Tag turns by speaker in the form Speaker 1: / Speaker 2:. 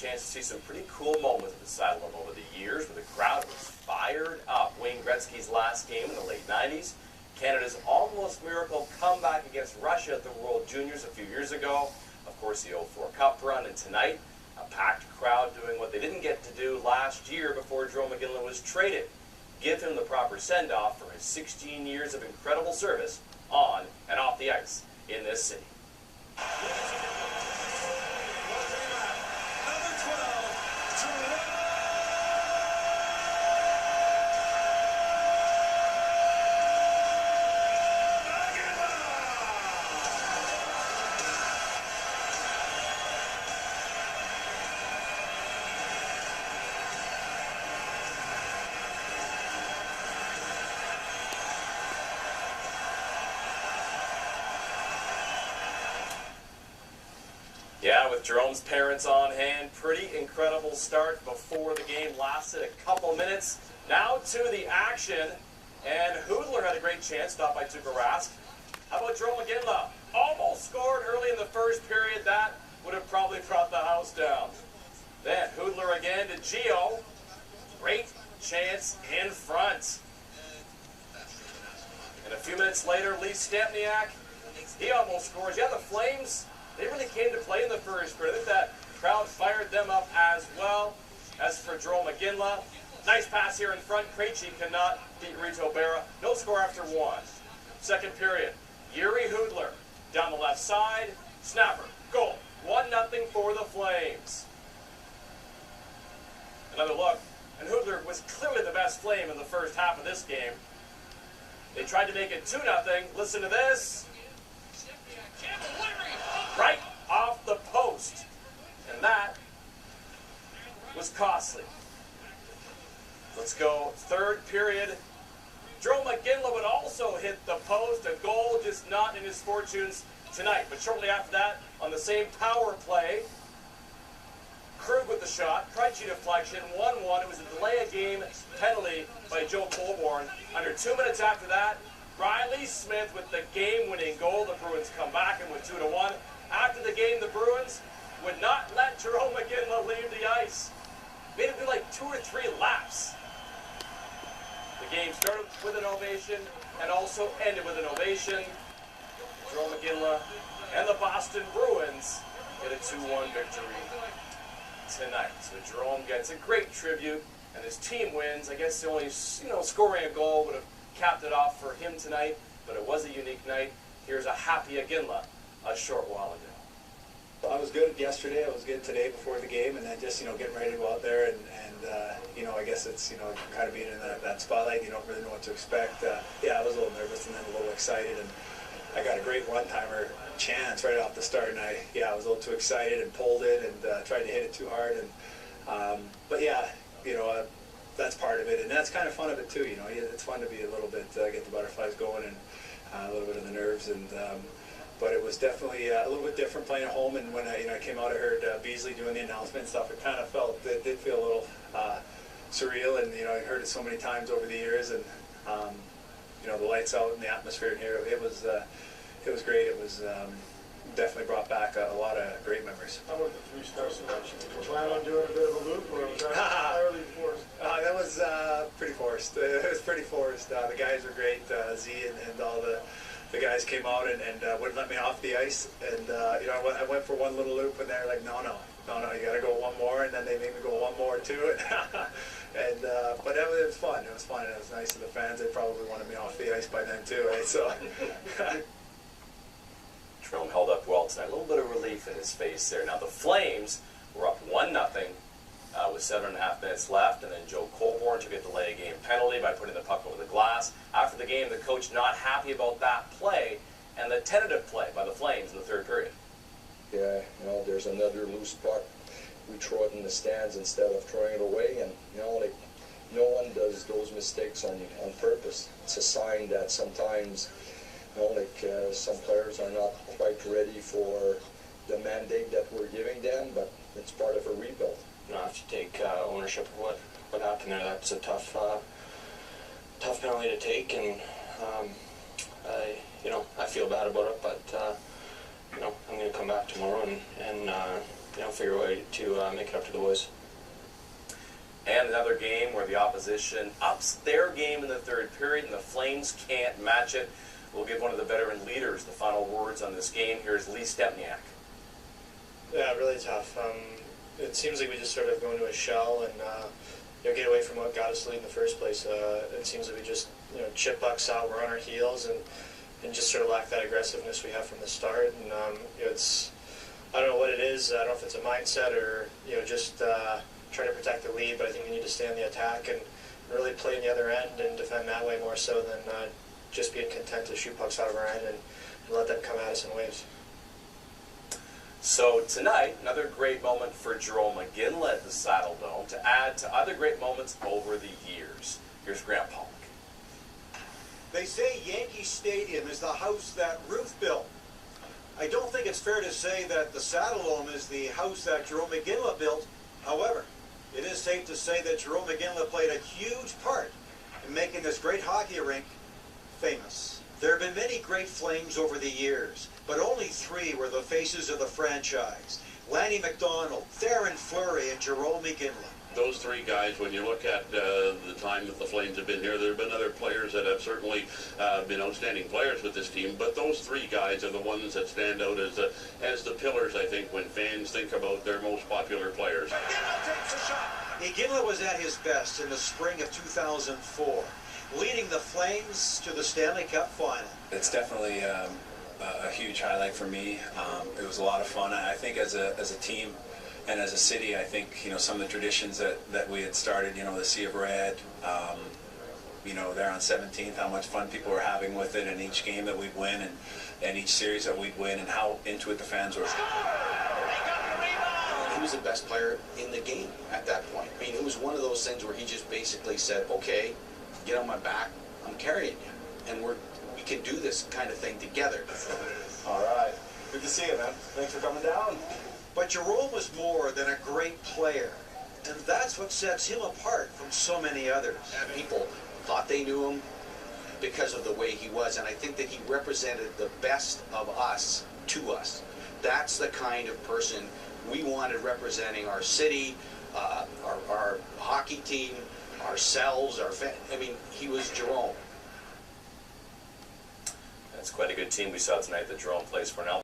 Speaker 1: chance to see some pretty cool moments at the Saddledome over the years where the crowd was fired up. Wayne Gretzky's last game in the late 90s, Canada's almost miracle comeback against Russia at the World Juniors a few years ago, of course the 04 Cup run, and tonight a packed crowd doing what they didn't get to do last year before Jarome Iginla was traded. Give him the proper send-off for his 16 years of incredible service on and off the ice in this city. Yeah, with Jarome's parents on hand, pretty incredible start before the game lasted a couple minutes. Now to the action, and Hoodler had a great chance, stopped by Tuukka Rask. How about Jarome Iginla? Almost scored early in the first period. That would have probably brought the house down. Then Hoodler again to Gio. Great chance in front. And a few minutes later, Lee Stempniak, he almost scores. Yeah, the Flames, they really came to play in the first period. I think that crowd fired them up as well. As for Jarome Iginla, nice pass here in front. Krejci cannot beat Rito Berra. No score after one. Second period, Yuri Hoodler down the left side. Snapper, goal. 1-0 for the Flames. Another look, and Hoodler was clearly the best Flame in the first half of this game. They tried to make it 2-0. Listen to this. Right off the post. And that was costly. Let's go third period. Jarome Iginla would also hit the post. A goal just not in his fortunes tonight. But shortly after that, on the same power play, Krug with the shot. Krejci deflection. 1-1. It was a delay of game penalty by Joe Colborne. Under 2 minutes after that, Riley Smith with the game-winning goal. The Bruins come back and win 2-1. After the game, the Bruins would not let Jarome Iginla leave the ice. Made him do like 2 or 3 laps. The game started with an ovation and also ended with an ovation. Jarome Iginla and the Boston Bruins get a 2-1 victory tonight. So Jarome gets a great tribute, and his team wins. I guess the only, scoring a goal would have capped it off for him tonight, but it was a unique night. Here's a happy Iginla a short while ago.
Speaker 2: Well, I was good yesterday. I was good today before the game, and then just getting ready to go out there and I guess it's kind of being in that spotlight. You don't really know what to expect. Yeah, I was a little nervous and then a little excited, and I got a great one-timer chance right off the start, and I was a little too excited and pulled it and tried to hit it too hard, and but yeah, that's part of it, and that's kind of fun of it too. It's fun to be a little bit get the butterflies going and a little bit of the nerves, and but it was definitely a little bit different playing at home. And when I came out, I heard Beasley doing the announcement and stuff. It kind of it did feel a little surreal, and I heard it so many times over the years, and the lights out and the atmosphere in here. It was great. It was definitely brought back a lot of great memories.
Speaker 3: How about the 3-star selection? Did you plan on doing a bit of a loop, or was that entirely forced?
Speaker 2: That was pretty forced. It was pretty forced. The guys were great. Z and all the guys came out and wouldn't let me off the ice. And I went for one little loop, and they're like, no, you got to go one more. And then they made me go one more too. And but it was fun. It was fun. It was nice to the fans. They probably wanted me off the ice by then too, right? So.
Speaker 1: Jarome held up well tonight. A little bit of relief in his face there. Now the Flames were up 1-0 with 7.5 minutes left, and then Joe Colborne took a delay game penalty by putting the puck over the glass. After the game, the coach not happy about that play and the tentative play by the Flames in the third period.
Speaker 4: Yeah, there's another loose puck. We throw it in the stands instead of throwing it away, and no one does those mistakes on purpose. It's a sign that sometimes some players are not quite ready for the mandate that we're giving them, but it's part of a rebuild.
Speaker 5: If you take ownership of what happened there, that's a tough penalty to take, and I feel bad about it, but I'm going to come back tomorrow and figure a way to make it up to the boys.
Speaker 1: And another game where the opposition ups their game in the third period and the Flames can't match it. We'll give one of the veteran leaders the final words on this game. Here's Lee Stepniak.
Speaker 6: Yeah, really tough. It seems like we just sort of go into a shell and get away from what got us lead in the first place. It seems like we just chip bucks out, we're on our heels, and just sort of lack that aggressiveness we have from the start. And it's, I don't know what it is. I don't know if it's a mindset or just trying to protect the lead. But I think we need to stay on the attack and really play in the other end and defend that way more so than just being content to shoot pucks out of our end and let them come at us in waves.
Speaker 1: So tonight, another great moment for Jerome McGinley at the Saddle Dome to add to other great moments over the years. Here's Grant Pollock.
Speaker 7: They say Yankee Stadium is the house that Ruth built. I don't think it's fair to say that the Saddle Dome is the house that Jerome McGinley built. However, it is safe to say that Jerome McGinley played a huge part in making this great hockey rink famous. There have been many great Flames over the years, but only 3 were the faces of the franchise. Lanny McDonald, Theron Fleury, and Jerome McGinley.
Speaker 8: Those 3 guys, when you look at the time that the Flames have been here, there have been other players that have certainly been outstanding players with this team, but those 3 guys are the ones that stand out as the pillars, I think, when fans think about their most popular players.
Speaker 7: McGinley takes a shot. McGinley was at his best in the spring of 2004, leading the Flames to the Stanley Cup final.
Speaker 2: It's definitely a huge highlight for me. It was a lot of fun. I think as a team and as a city, I think some of the traditions that we had started, the Sea of Red, there on 17th, how much fun people were having with it, and each game that we'd win and each series that we'd win, and how into it the fans were.
Speaker 9: He was the best player in the game at that point. I mean, it was one of those things where he just basically said, okay, get on my back, I'm carrying you, and we can do this kind of thing together.
Speaker 2: All right. Good to see you, man. Thanks for coming down.
Speaker 7: But Jerome was more than a great player, and that's what sets him apart from so many others.
Speaker 9: People thought they knew him because of the way he was, and I think that he represented the best of us to us. That's the kind of person we wanted representing our city, our hockey team, ourselves, I mean, he was Jerome.
Speaker 1: That's quite a good team we saw tonight that Jerome plays for now.